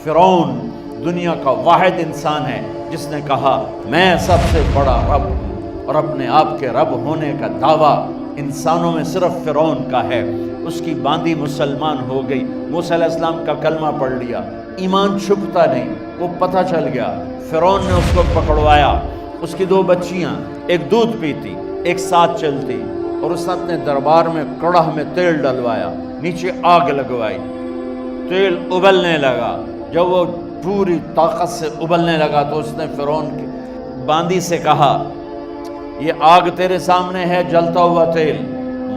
فرعون دنیا کا واحد انسان ہے جس نے کہا میں سب سے بڑا رب ہوں، اور اپنے آپ کے رب ہونے کا دعویٰ انسانوں میں صرف فرعون کا ہے۔ اس کی باندی مسلمان ہو گئی، موسیٰ علیہ السلام کا کلمہ پڑھ لیا، ایمان چھپتا نہیں، وہ پتہ چل گیا۔ فرعون نے اس کو پکڑوایا، اس کی 2 بچیاں، ایک دودھ پیتی ایک ساتھ چلتی، اور اس نے اپنے دربار میں کڑاہ میں تیل ڈلوایا، نیچے آگ لگوائی، تیل ابلنے لگا۔ جب وہ پوری طاقت سے ابلنے لگا تو اس نے فرعون کی باندی سے کہا یہ آگ تیرے سامنے ہے، جلتا ہوا تیل،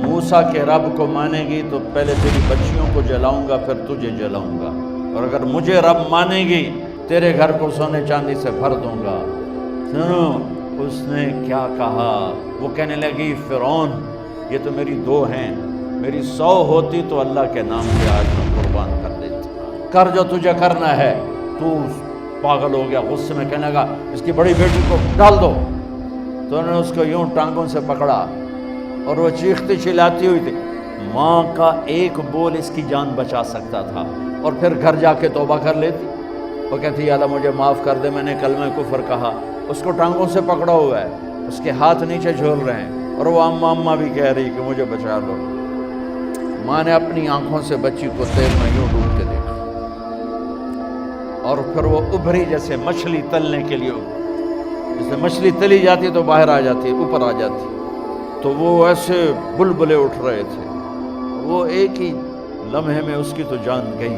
موسیٰ کے رب کو مانے گی تو پہلے تیری بچیوں کو جلاؤں گا پھر تجھے جلاؤں گا، اور اگر مجھے رب مانے گی تیرے گھر کو سونے چاندی سے بھر دوں گا۔ سنو اس نے کیا کہا، وہ کہنے لگی فرعون یہ تو میری 2 ہیں، میری 100 ہوتی تو اللہ کے نام پہ آج میں قربان کر دیتی، کر جو تجھے کرنا ہے۔ تو پاگل ہو گیا، غصے میں کہنے لگا اس کی بڑی بیٹی کو ڈال دو۔ تو انہوں نے اس کو یوں ٹانگوں سے پکڑا اور وہ چیختی چلاتی ہوئی تھی۔ ماں کا ایک بول اس کی جان بچا سکتا تھا، اور پھر گھر جا کے توبہ کر لیتی۔ وہ کہتی یا اللہ مجھے معاف کر دے، میں نے کلمہ کفر کہا۔ اس کو ٹانگوں سے پکڑا ہوا ہے، اس کے ہاتھ نیچے جھول رہے ہیں، اور وہ اماں بھی کہہ رہی کہ مجھے بچا لو۔ ماں نے اپنی آنکھوں سے بچی کو تیل میں یوں ڈوب کے دیکھا، اور پھر وہ ابھری جیسے مچھلی تلنے کے لیے، جیسے مچھلی تلی جاتی تو باہر آ جاتی، اوپر آ جاتی، تو وہ ایسے بلبلے اٹھ رہے تھے۔ وہ ایک ہی لمحے میں اس کی تو جان گئی،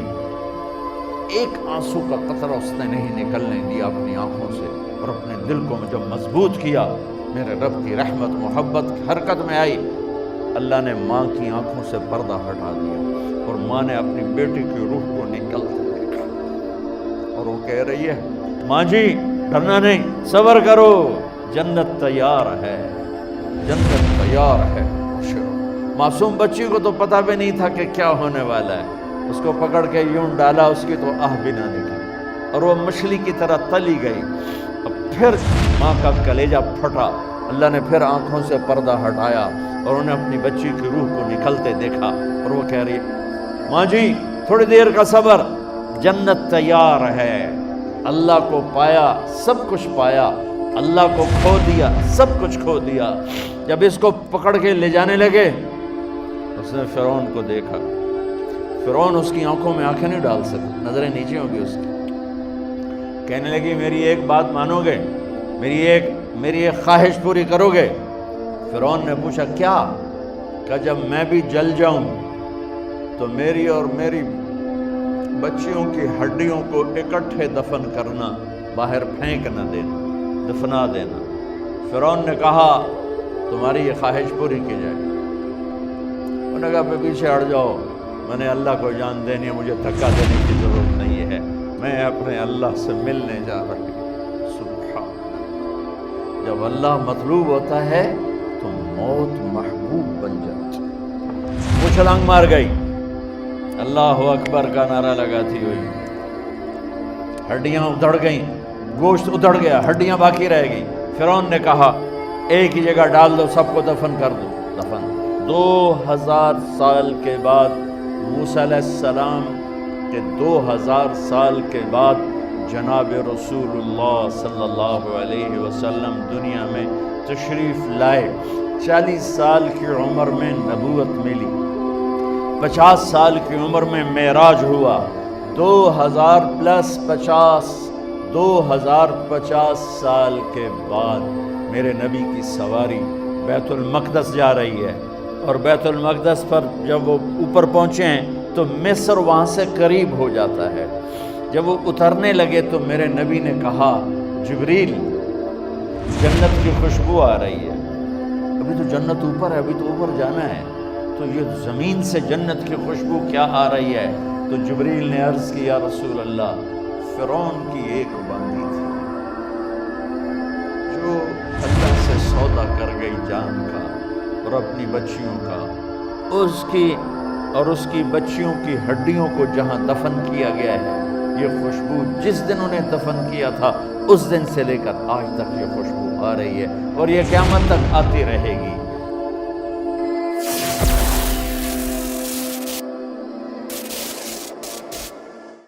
ایک آنسو کا قطرہ اس نے نہیں نکلنے دیا اپنی آنکھوں سے، اور اپنے دل کو جب مضبوط کیا، میرے رب کی رحمت محبت حرکت میں آئی۔ اللہ نے ماں کی آنکھوں سے پردہ ہٹا دیا، اور ماں نے اپنی بیٹی کی روح کو نکلتے دیکھا، اور وہ کہہ رہی ہے ماں جی ڈرنا نہیں، صبر کرو، جنت تیار ہے، جنت تیار ہے۔ معصوم بچی کو تو پتہ بھی نہیں تھا کہ کیا ہونے والا ہے، اس کو پکڑ کے یوں ڈالا، اس کی تو آہ بھی نہ نکلی، اور وہ مچھلی کی طرح تلی گئی۔ اب پھر ماں کا کلیجہ پھٹا، اللہ نے پھر آنکھوں سے پردہ ہٹایا، اور انہیں اپنی بچی کی روح کو نکلتے دیکھا، اور وہ کہہ رہی ہے ماں جی تھوڑی دیر کا صبر، جنت تیار ہے۔ اللہ کو پایا سب کچھ پایا، اللہ کو کھو دیا سب کچھ کھو دیا۔ جب اس کو پکڑ کے لے جانے لگے، اس نے فرعون کو دیکھا، فرعون اس کی آنکھوں میں آنکھیں نہیں ڈال سکتا، نظریں نیچے ہوں گی اس کی۔ کہنے لگی میری ایک بات مانو گے، میری ایک خواہش پوری کرو گے؟ فرعون نے پوچھا کیا؟ کہ جب میں بھی جل جاؤں تو میری اور میری بچیوں کی ہڈیوں کو اکٹھے دفن کرنا، باہر پھینک نہ دینا، دفنا دینا۔ فرعون نے کہا تمہاری یہ خواہش پوری کی جائے۔ انہوں نے کہا پہ پیچھے ہٹ جاؤ، میں نے اللہ کو جان دینی ہے، مجھے دھکا دینے کی ضرورت نہیں ہے، میں اپنے اللہ سے ملنے جا رہی ہوں۔ سبحان اللہ، جب اللہ مطلوب ہوتا ہے تو موت محبوب بن جاتی۔ وہ چھلانگ مار گئی، اللہ اکبر کا نعرہ لگاتی ہوئی، ہڈیاں ادھڑ گئیں، گوشت ادھڑ گیا، ہڈیاں باقی رہ گئیں۔ فرعون نے کہا ایک ہی جگہ ڈال دو، سب کو دفن کر دو۔ دفن 2000 سال کے بعد، موسیٰ علیہ السلام کے 2000 سال کے بعد جناب رسول اللہ صلی اللہ علیہ وسلم دنیا میں تشریف لائے۔ 40 سال کی عمر میں نبوت ملی، 50 سال کی عمر میں معراج ہوا، 2050 سال کے بعد میرے نبی کی سواری بیت المقدس جا رہی ہے، اور بیت المقدس پر جب وہ اوپر پہنچے ہیں تو مصر وہاں سے قریب ہو جاتا ہے۔ جب وہ اترنے لگے تو میرے نبی نے کہا جبریل جنت کی خوشبو آ رہی ہے، ابھی تو جنت اوپر ہے، ابھی تو اوپر جانا ہے، تو یہ زمین سے جنت کی خوشبو کیا آ رہی ہے؟ تو جبریل نے عرض کی یا رسول اللہ فرعون کی ایک باندی تھی جو اللہ سے سودا کر گئی جان کا اور اپنی بچیوں کا، اس کی بچیوں کی ہڈیوں کو جہاں دفن کیا گیا ہے، یہ خوشبو جس دن انہیں دفن کیا تھا اس دن سے لے کر آج تک یہ خوشبو آ رہی ہے، اور یہ قیامت تک آتی رہے گی۔